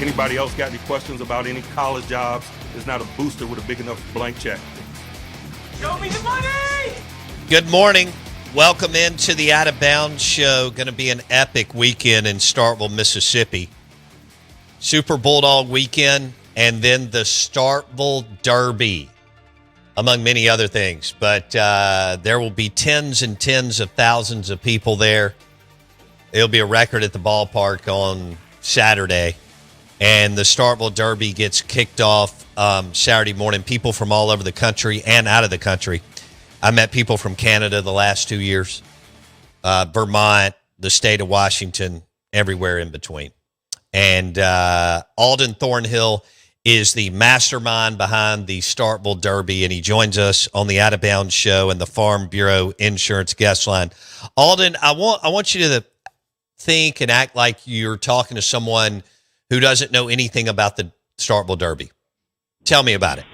Anybody else got any questions about any college jobs? It's not a booster with a big enough blank check. Show me the money! Good morning. Welcome into the Out of Bounds Show. Going to be an epic weekend in Starkville, Mississippi. Super Bulldog weekend, and then the Starkville Derby, among many other things. But there will be tens and tens of thousands of people there. It'll be a record at the ballpark on Saturday. And the Starkville Derby gets kicked off Saturday morning. People from all over the country and out of the country. I met people from Canada the last 2 years, Vermont, the state of Washington, everywhere in between. And Alden Thornhill is the mastermind behind the Starkville Derby, and he joins us on the Out of Bounds Show and the Farm Bureau Insurance Guest Line. Alden, I want you to think and act like you're talking to someone who doesn't know anything about the Starkville Derby. Tell me about it.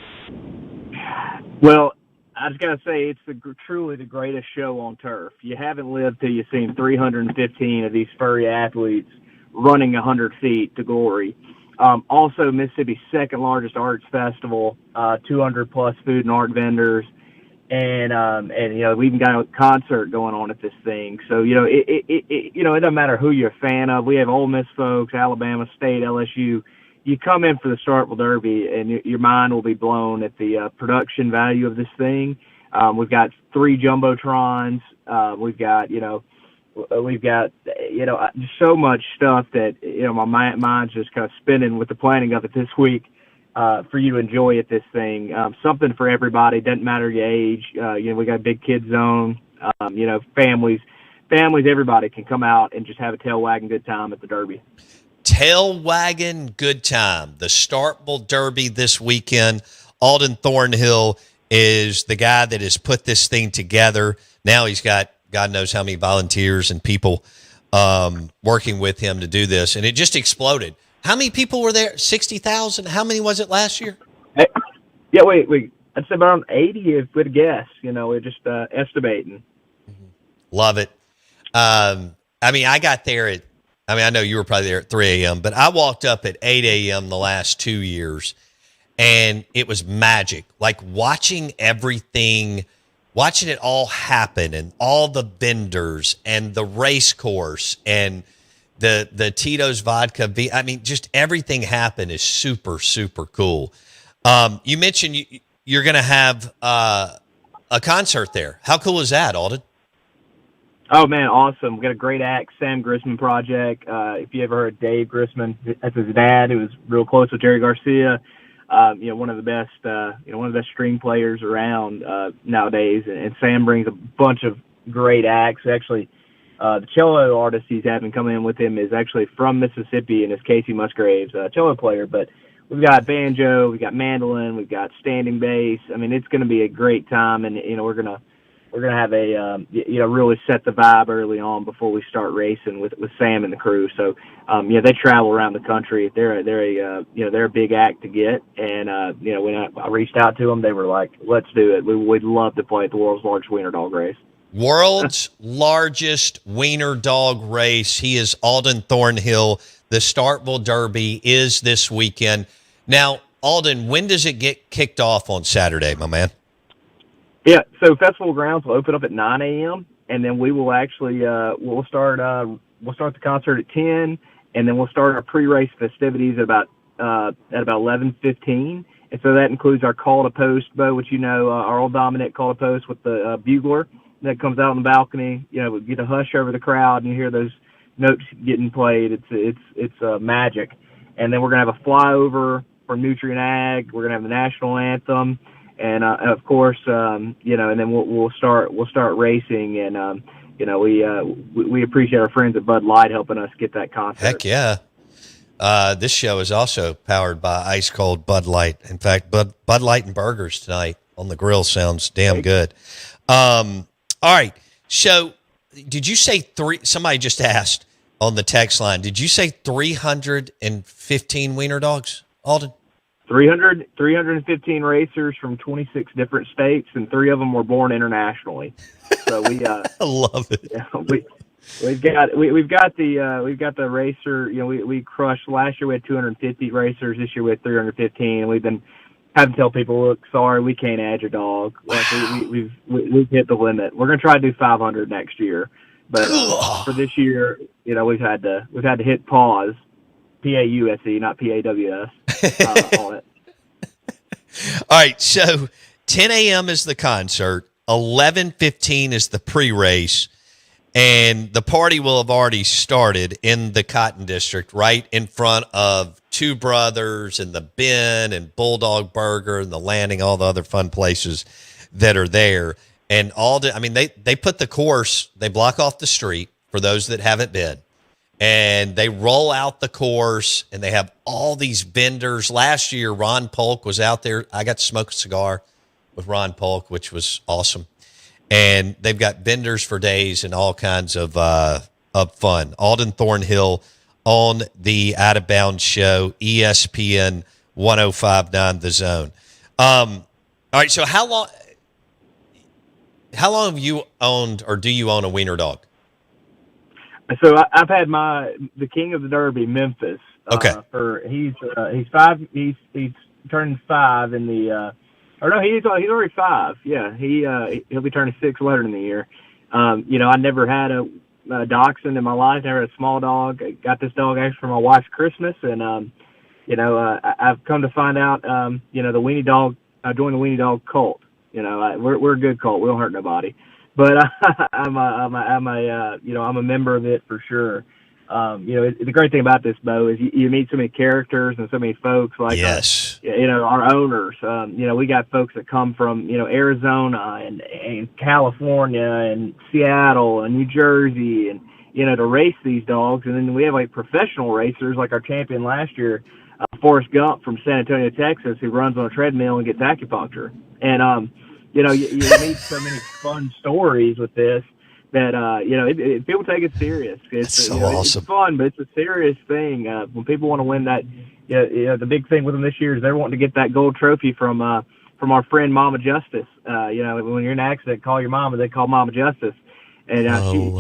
Well, I was going to say it's truly the greatest show on turf. You haven't lived till you've seen 315 of these furry athletes running 100 feet to glory. Also, Mississippi's second largest arts festival, 200-plus food and art vendors. And we even got a concert going on at this thing. So, it doesn't matter who you're a fan of. We have Ole Miss folks, Alabama State, LSU. You come in for the Starkville Derby, and your mind will be blown at the production value of this thing. We've got 3 jumbotrons. We've got just so much stuff that my mind's just kind of spinning with the planning of it this week. For you to enjoy at this thing, something for everybody. Doesn't matter your age. We got a big kids zone. Families, everybody can come out and just have a tail wagging good time at the Derby. Tail wagging good time. The Starkville Derby this weekend. Alden Thornhill is the guy that has put this thing together. Now he's got God knows how many volunteers and people working with him to do this, and it just exploded. How many people were there? 60,000? How many was it last year? Yeah, wait. I'd say around 80 if we'd guess. We're just estimating. Love it. I got there I know you were probably there at 3 a.m., but I walked up at 8 a.m. the last 2 years, and it was magic. Like watching everything, watching it all happen, and all the vendors and the race course and the Tito's vodka. Just everything happened is super, super cool. You mentioned you're going to have a concert there. How cool is that, Alden? Oh, man, awesome. We got a great act, Sam Grisman Project. If you ever heard of Dave Grisman, that's his dad, who was real close with Jerry Garcia. One of the best string players around nowadays. And Sam brings a bunch of great acts. Actually, the cello artist he's having come in with him is actually from Mississippi, and is Casey Musgraves, a cello player. But we've got banjo, we've got mandolin, we've got standing bass. It's going to be a great time, and we're gonna have a really set the vibe early on before we start racing with Sam and the crew. So they travel around the country. They're a big act to get, and when I reached out to them, they were like, "Let's do it. We'd love to play at the world's largest wiener dog race." World's largest wiener dog race. He is Alden Thornhill. The Starkville Derby is this weekend. Now, Alden, when does it get kicked off on Saturday, my man? Yeah, so festival grounds will open up at 9 a.m. and then we will actually we'll start the concert at 10, and then we'll start our pre-race festivities at about 11:15. And so that includes our call to post, Bo, which our old Dominic call to post with the bugler that comes out on the balcony. We get a hush over the crowd, and you hear those notes getting played. It's magic. And then we're gonna have a flyover for Nutrient Ag. We're gonna have the national anthem, and of course, and then we'll start racing. And we appreciate our friends at Bud Light helping us get that concert. Heck yeah. This show is also powered by ice cold Bud Light. In fact, Bud Light and burgers tonight on the grill sounds damn good. All right. So did you say somebody just asked on the text line, did you say 315 wiener dogs, Alden? 315 racers from 26 different states, and 3 of them were born internationally. So we I love it. we've got the racer. You know, we crushed last year. We had 250 racers. This year we had 315. And we've been having to tell people, look, sorry, we can't add your dog. Like we've hit the limit. We're gonna try to do 500 next year, but for this year, you know, we've had to hit pause. PAUSE, not PAWS. On it. All right, so 10 a.m. is the concert, 11:15 is the pre-race, and the party will have already started in the Cotton District, right in front of Two Brothers and the Bin and Bulldog Burger and the Landing, all the other fun places that are there. And they put the course, they block off the street for those that haven't been. And they roll out the course, and they have all these vendors. Last year, Ron Polk was out there. I got to smoke a cigar with Ron Polk, which was awesome. And they've got vendors for days and all kinds of fun. Alden Thornhill on the Out of Bounds show, ESPN 105.9 The Zone. All right, so how long have you owned, or do you own, a wiener dog? So I've had the King of the Derby, Memphis. Okay. He's turning 5 in the he's already 5. Yeah, he'll be turning 6 later in the year. You know, I never had a dachshund in my life. Never had a small dog. I got this dog actually for my wife's Christmas, and you know, I've come to find out, you know, the weenie dog. I joined the weenie dog cult. You know, we're a good cult. We don't hurt nobody. But I'm a member of it for sure. You know, the great thing about this, Bo, is you meet so many characters and so many folks. Like, yes, you know, our owners. You know, we got folks that come from, you know, Arizona and California and Seattle and New Jersey, and you know, to race these dogs. And then we have like professional racers, like our champion last year, Forrest Gump from San Antonio, Texas, who runs on a treadmill and gets acupuncture. And you know, you meet so many fun stories with this that, you know, people take it serious. That's so awesome. It's fun, but it's a serious thing. When people want to win that, you know, the big thing with them this year is they're wanting to get that gold trophy from our friend Mama Justice. You know, when you're in an accident, call your mama. They call Mama Justice. And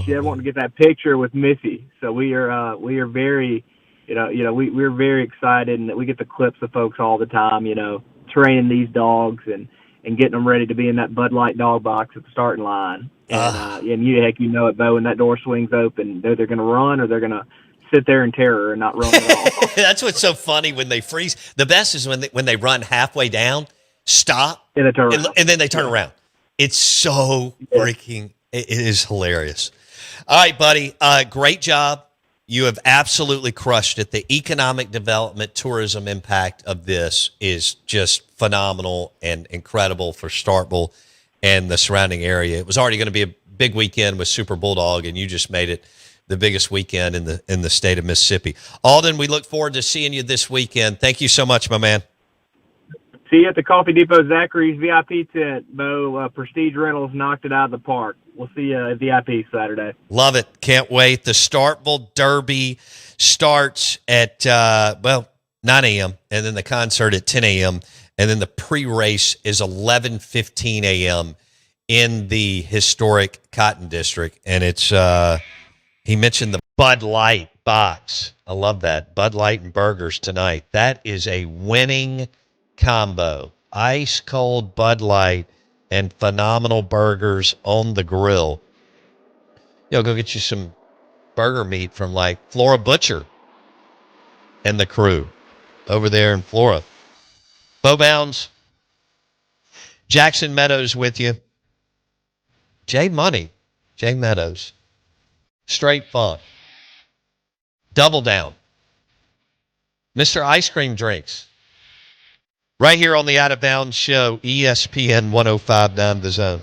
she wanted to get that picture with Missy. So we are very, we're very excited, and that we get the clips of folks all the time, you know, training these dogs and getting them ready to be in that Bud Light dog box at the starting line. And you know it, Bo, when that door swings open, they're going to run or they're going to sit there in terror and not run at all. That's what's so funny when they freeze. The best is when they run halfway down, stop, and then they turn around. It's so freaking, it is hilarious. All right, buddy, great job. You have absolutely crushed it. The economic development, tourism impact of this is just phenomenal and incredible for Starkville and the surrounding area. It was already going to be a big weekend with Super Bulldog, and you just made it the biggest weekend in the state of Mississippi. Alden, we look forward to seeing you this weekend. Thank you so much, my man. See you at the Coffee Depot Zachary's VIP tent, Bo. Prestige Rentals knocked it out of the park. We'll see you at VIP Saturday. Love it. Can't wait. The Starkville Derby starts at, 9 a.m., and then the concert at 10 a.m., and then the pre-race is 11:15 a.m. in the historic Cotton District. And it's, he mentioned the Bud Light box. I love that. Bud Light and burgers tonight. That is a winning combo. Ice cold Bud Light and phenomenal burgers on the grill. Go get you some burger meat from like Flora Butcher and the crew over there in Flora. Bo Bounds, Jackson Meadows with you. Jay Meadows. Straight fun. Double Down. Mr. Ice Cream Drinks. Right here on the Out of Bounds show, ESPN 105.9 The Zone.